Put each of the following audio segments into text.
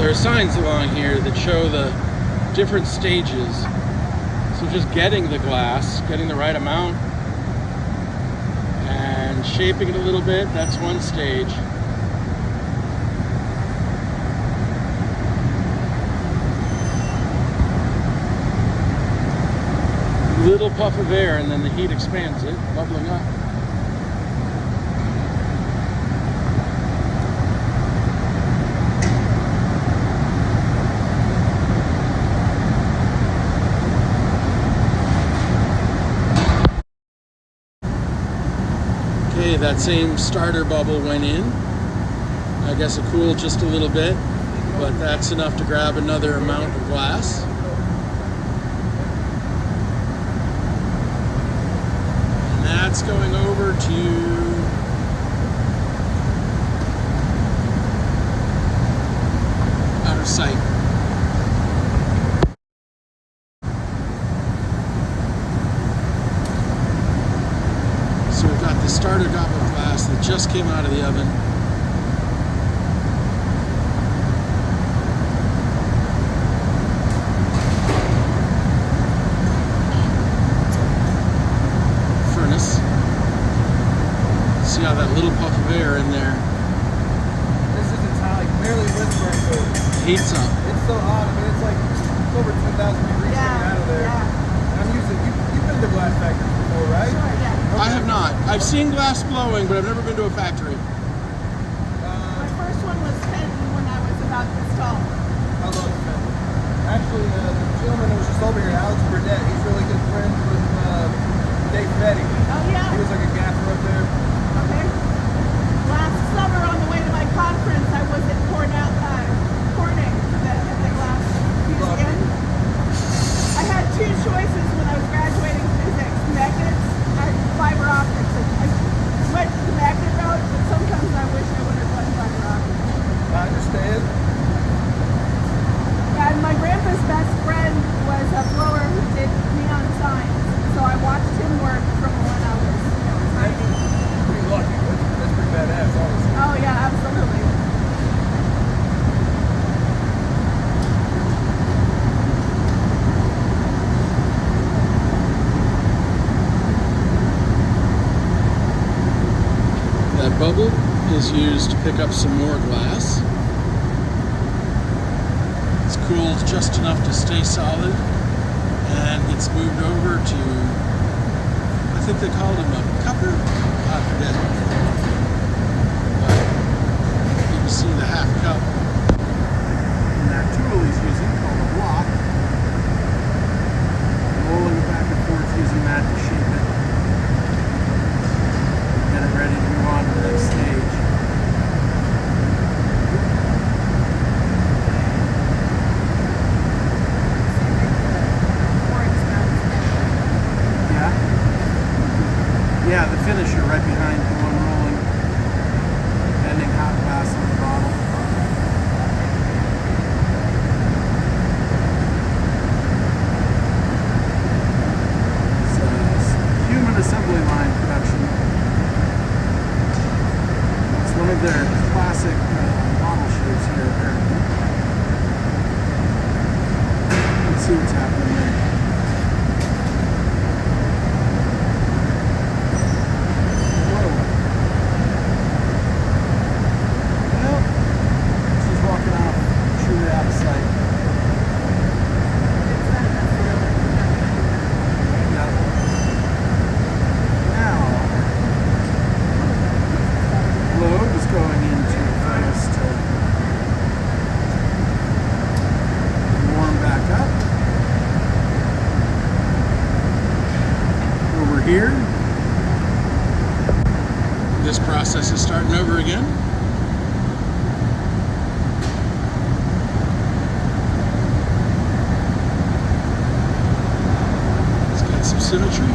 there are signs along here that show the different stages. So just getting the glass, getting the right amount, and shaping it a little bit, that's one stage. Little puff of air, and then the heat expands it, bubbling up. Okay, that same starter bubble went in. I guess it cooled just a little bit, but that's enough to grab another amount of glass. That's going over to out of sight. So we've got the starter goblet glass that just came out of the oven. See how that little puff of air in there. This isn't like barely whispering, but heats up. It's so hot. I mean, it's like over 10,000 degrees coming out of there. Yeah. I'm using. You've been to glass factory before, right? Sure, yeah. Okay. I have not. I've seen glass blowing, but I've never been to a factory. My first one was Fenton when I was about this tall. I love Fenton. Actually, the gentleman that was just over here, Alex Burnett, he's really good friends with Dave Fetty. Oh yeah. He was like a gaffer up there. Okay. Last summer on the way to my conference, I was at Corning at the glass museum. I had two choices when I was graduating physics: magnets and fiber optics. I went the magnet route, but sometimes I wish I would have done fiber optics. I understand. And my grandpa's best friend was a blower who did neon signs, so I watched him work from when I was pretty lucky. That's pretty badass, honestly. Oh yeah, absolutely. That bubble is used to pick up some more glass. It's cooled just enough to stay solid, and it's moved over to, I think they called him a cupper. I forget. But you can see the half cup. And that tool he's using, called a block, rolling it back and forth using that to shape it. Get it ready to move on to the next stage. Yeah, the finisher right behind the one rolling, bending hot glass on the bottle. It's a human assembly line production. It's one of their classic model shapes here, apparently. Let's see what's happening there. Here, this process is starting over again. Let's get some symmetry.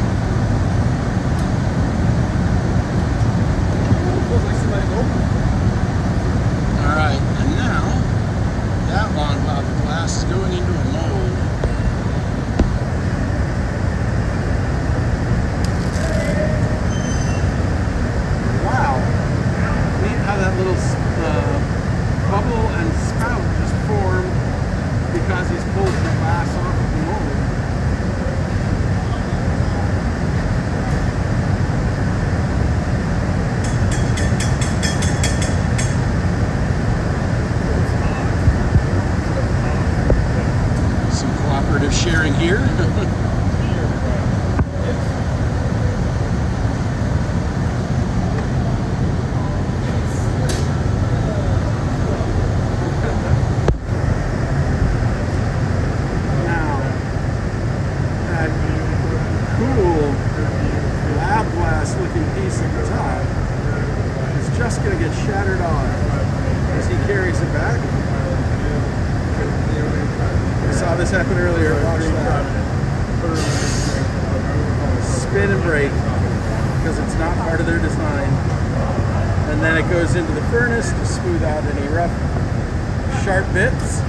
All right, and now that long block of glass is going into a mold. That little bubble and spout just formed. glass going to get shattered off as he carries it back. We saw this happen earlier. Watch that. Spin and break because it's not part of their design. And then it goes into the furnace to smooth out any rough, sharp bits.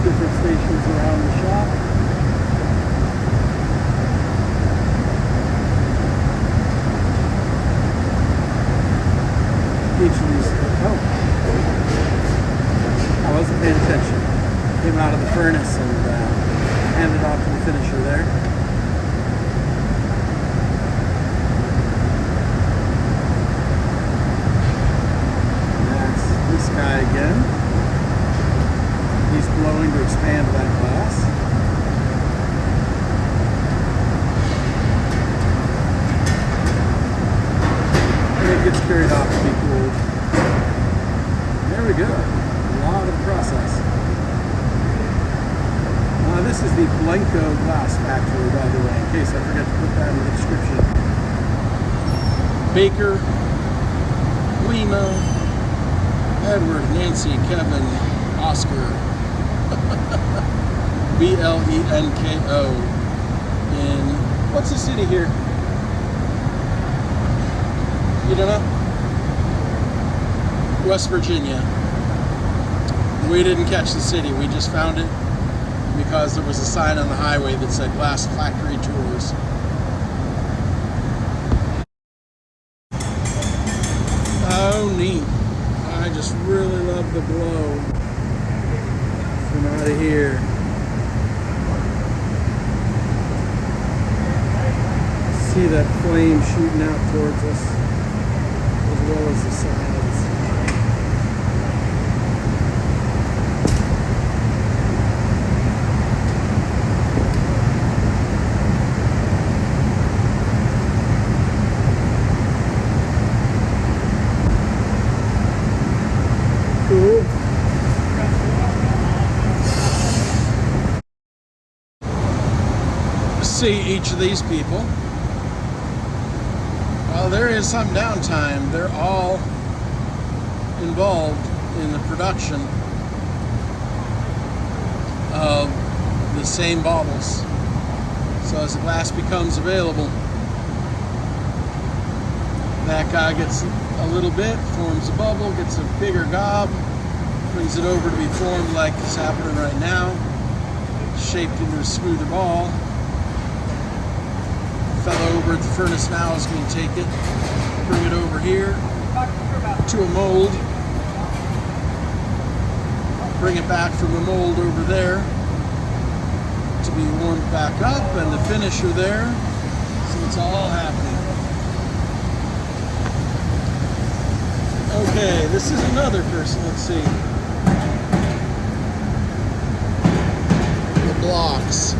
Different stations around the shop. Each of these, oh, I wasn't paying attention. Came out of the furnace and handed off to the finisher there. That's this guy again. He's blowing to expand that glass. And it gets carried off to be cooled. There we go. A lot of process. This is the BLENKO Glass Factory, by the way, in case I forget to put that in the description. Baker, Lima, Edward, Nancy, Kevin, Oscar, BLENKO in, what's the city here? You don't know? West Virginia. We didn't catch the city, we just found it because there was a sign on the highway that said Glass Factory Tours. Oh, neat. I just really love the glow from out of here. See that flame shooting out towards us, as well as the sides. Cool. See each of these people. Well, there is some downtime. They're all involved in the production of the same bottles. So as the glass becomes available, that guy gets a little bit, forms a bubble, gets a bigger gob, brings it over to be formed like is happening right now, shaped into a smoother ball. Fellow over at the furnace now is going to take it, bring it over here to a mold, bring it back from the mold over there to be warmed back up, and the finisher there. So it's all happening. Okay, this is another person. Let's see. The blocks.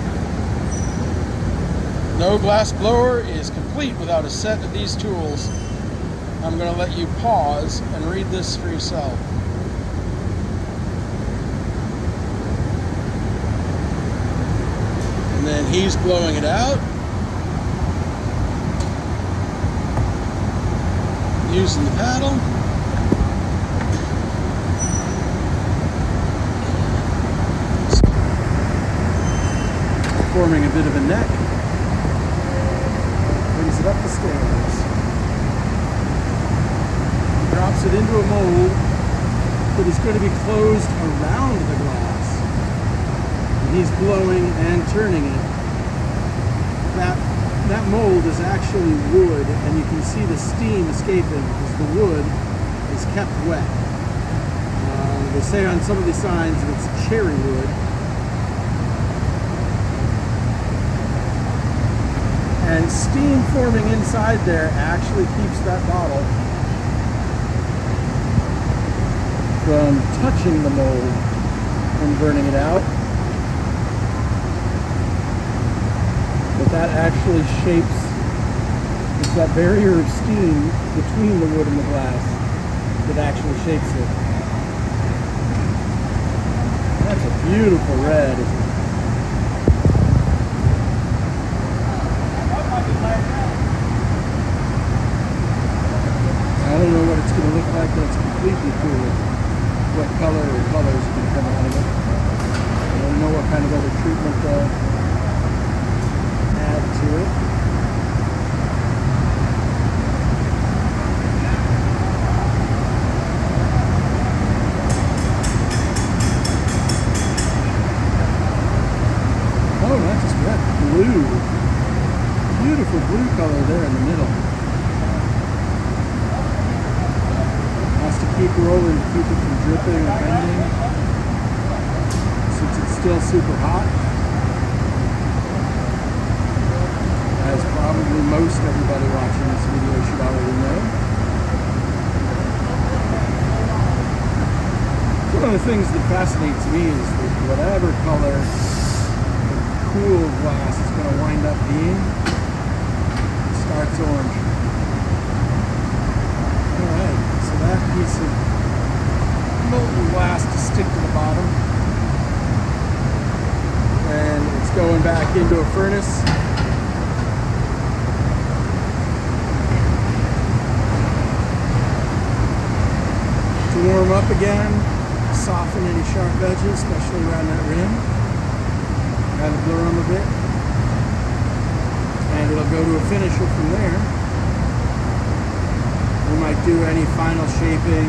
No glass blower is complete without a set of these tools. I'm going to let you pause and read this for yourself. And then he's blowing it out using the paddle. Forming a bit of a neck. Brings it up the stairs. Drops it into a mold that is going to be closed around the glass. And he's blowing and turning it. That mold is actually wood, and you can see the steam escaping because the wood is kept wet. They say on some of these signs that it's cherry wood. And steam forming inside there actually keeps that bottle from touching the mold and burning it out. But that actually shapes, it's that barrier of steam between the wood and the glass that actually shapes it. That's a beautiful red. I don't know what it's going to look like when it's completely cool. What color or colors are going to come out of it. I don't know what kind of other treatment they'll add to it. Oh, not just red, blue. Beautiful blue color there in the middle. Has to keep rolling to keep it from dripping or bending. Since it's still super hot. As probably most everybody watching this video should already know. One of the things that fascinates me is that whatever color cool glass is going to wind up being, it starts orange. Alright, so that piece of molten glass to stick to the bottom. And it's going back into a furnace. To warm up again, soften any sharp edges, especially around that rim. Kind of blur them a bit. And it'll go to a finisher from there. We might do any final shaping,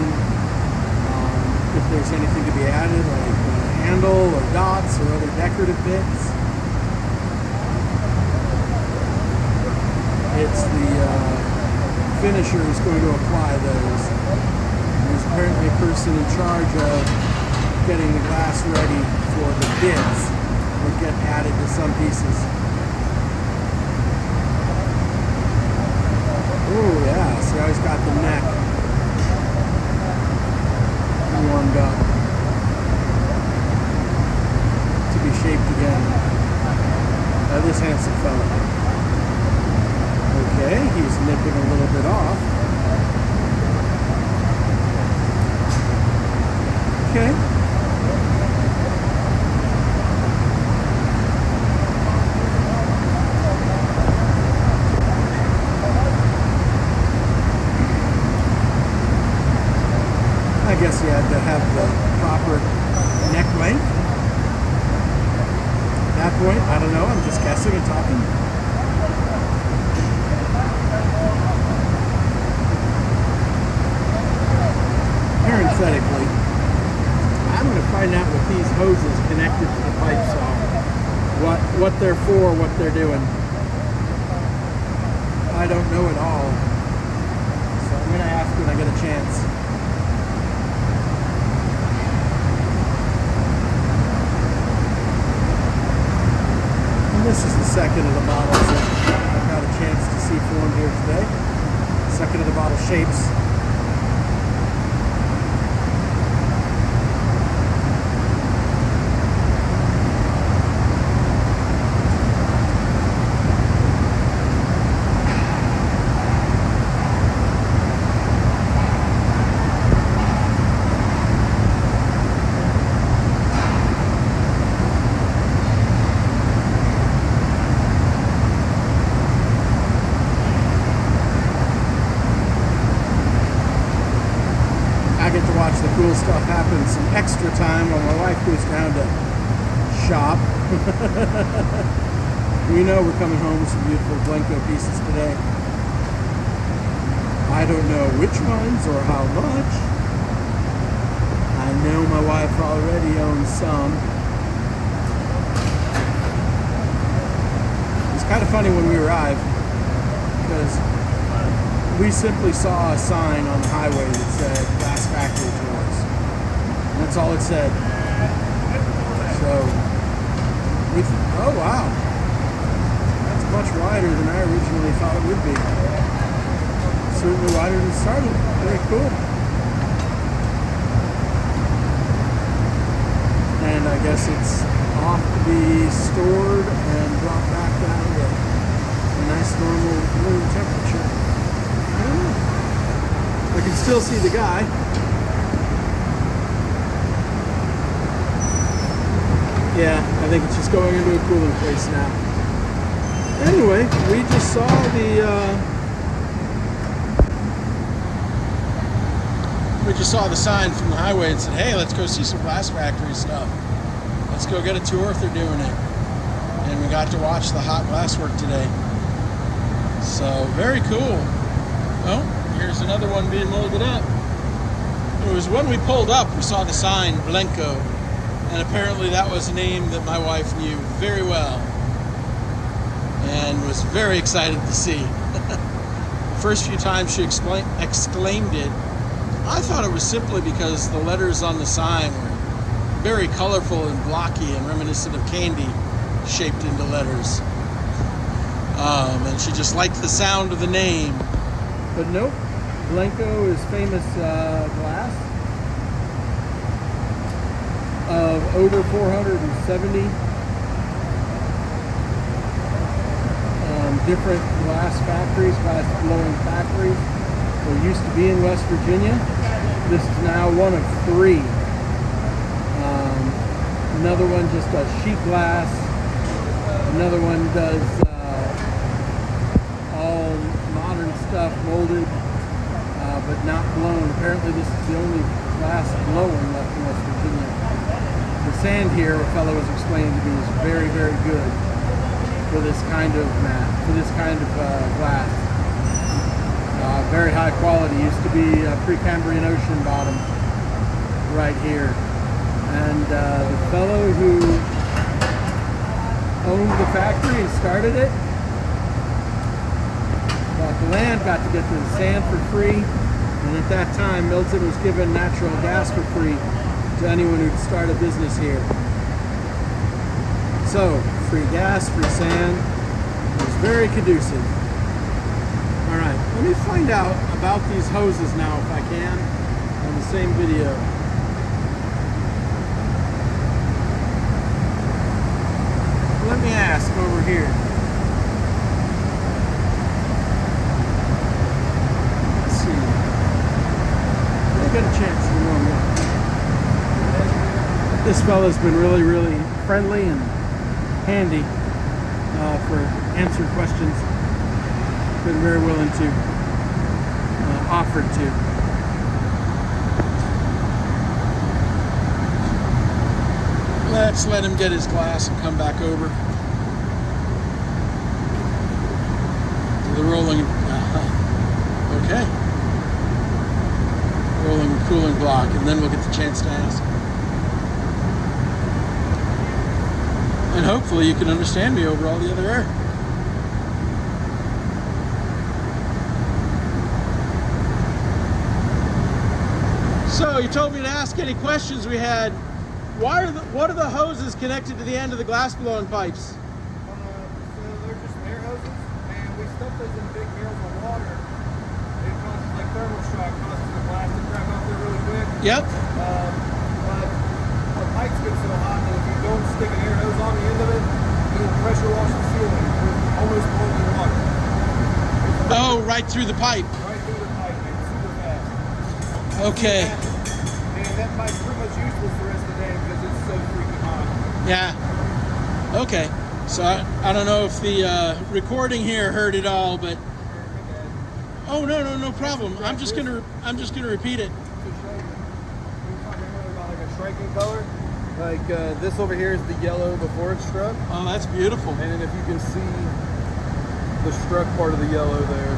if there's anything to be added, like a handle or dots or other decorative bits. It's the finisher who's going to apply those. There's apparently a person in charge of getting the glass ready for the bits that get added to some pieces. Oh yeah, see how he's got the neck warmed up to be shaped again by this handsome fella. Okay, he's nipping a little bit off. Okay. I guess you had to have the proper neck length. At that point, I don't know, I'm just guessing and talking. Parenthetically, I'm going to find out what these hoses connected to the pipes are. What they're for, what they're doing. I don't know at all. So I'm going to ask when I get a chance. This is the second of the bottles that I've got a chance to see formed here today. Second of the bottle shapes. Watch the cool stuff happen some extra time while my wife goes down to shop. We know we're coming home with some beautiful BLENKO pieces today. I don't know which ones or how much. I know my wife already owns some. It's kind of funny when we arrived because we simply saw a sign on the highway that said Glass Factory Tours. That's all it said. So, oh wow, that's much wider than I originally thought it would be. Certainly wider than it started. Very cool. And I guess it's off to be stored and brought back down to a nice normal room temperature. I don't know. I can still see the guy. Yeah, I think it's just going into a cooling place now. Anyway, we just saw the sign from the highway and said, hey, let's go see some glass factory stuff. Let's go get a tour if they're doing it. And we got to watch the hot glass work today. So, very cool. Oh, here's another one being molded up. It was when we pulled up, we saw the sign, BLENKO. And apparently that was a name that my wife knew very well. And was very excited to see. The first few times she exclaimed it, I thought it was simply because the letters on the sign were very colorful and blocky and reminiscent of candy shaped into letters. And she just liked the sound of the name. But nope, BLENKO is famous glass of over 470 different glass factories, glass blowing factories. There used to be in West Virginia. This is now one of 3. Another one just does sheet glass. Another one does all modern stuff, molded, but not blown. Apparently this is the only glass blowing left in West Virginia. The sand here, a fellow was explaining to me, is very, very good for this kind of mat, for this kind of glass. Very high quality. Used to be Precambrian ocean bottom right here. And the fellow who owned the factory and started it bought the land, got to get to the sand for free. And at that time, Milton was given natural gas for free to anyone who'd start a business here. So, free gas, free sand. It was very conducive. Alright, let me find out about these hoses now if I can on the same video. Let me ask over here. Let's see. We'll get a chance in a moment. This fella's been really, really friendly and handy for answering questions. Been very willing to, offered to. Let's let him get his glass and come back over to the rolling, okay. Rolling and cooling block, and then we'll get the chance to ask. And hopefully you can understand me over all the other air. So you told me to ask any questions we had. What are the hoses connected to the end of the glass blowing pipes? So they're just air hoses, and we stuff those in big barrels of water. It causes like thermal shock, causes the glass to crack off there really quick. Yep. But the pipes get so hot that if you don't stick an air hose on the end of it, it'll pressure wash the ceiling with almost boiling water. Oh, right through the pipe. Right through the pipe, it's super fast. Okay. And that pipe's pretty much useless the rest of the day because it's so freaking hot. Yeah. Okay. So I don't know if the recording here heard it all, but oh no problem. I'm just gonna repeat it. To show you, we were talking earlier about like a striking color. Like this over here is the yellow before it's struck, Oh, that's beautiful. and then if you can see the struck part of the yellow there.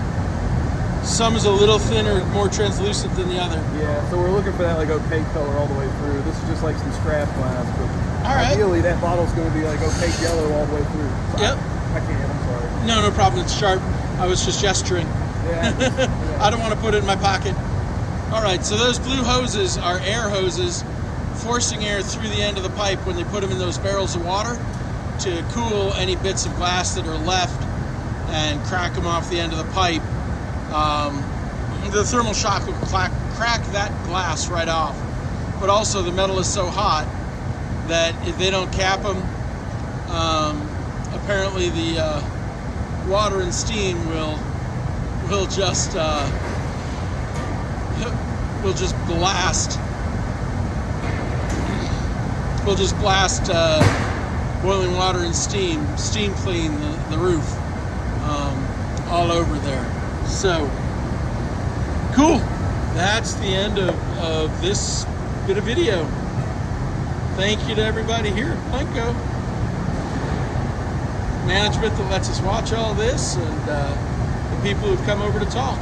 Some is a little thinner, more translucent than the other. Yeah, so we're looking for that like opaque color all the way through. This is just like some scrap glass, but All right. ideally that bottle's going to be like opaque yellow all the way through. So Yep. I can't, I'm sorry. No problem. It's sharp. I was just gesturing. Yeah, I don't want to put it in my pocket. All right, so those blue hoses are air hoses forcing air through the end of the pipe when they put them in those barrels of water to cool any bits of glass that are left and crack them off the end of the pipe. The thermal shock will crack that glass right off. But also the metal is so hot that if they don't cap them, apparently the water and steam will just blast. We'll just blast boiling water and steam clean the roof all over there. So cool. That's the end of this bit of video. Thank you to everybody here at BLENKO management that lets us watch all this, and the people who've come over to talk.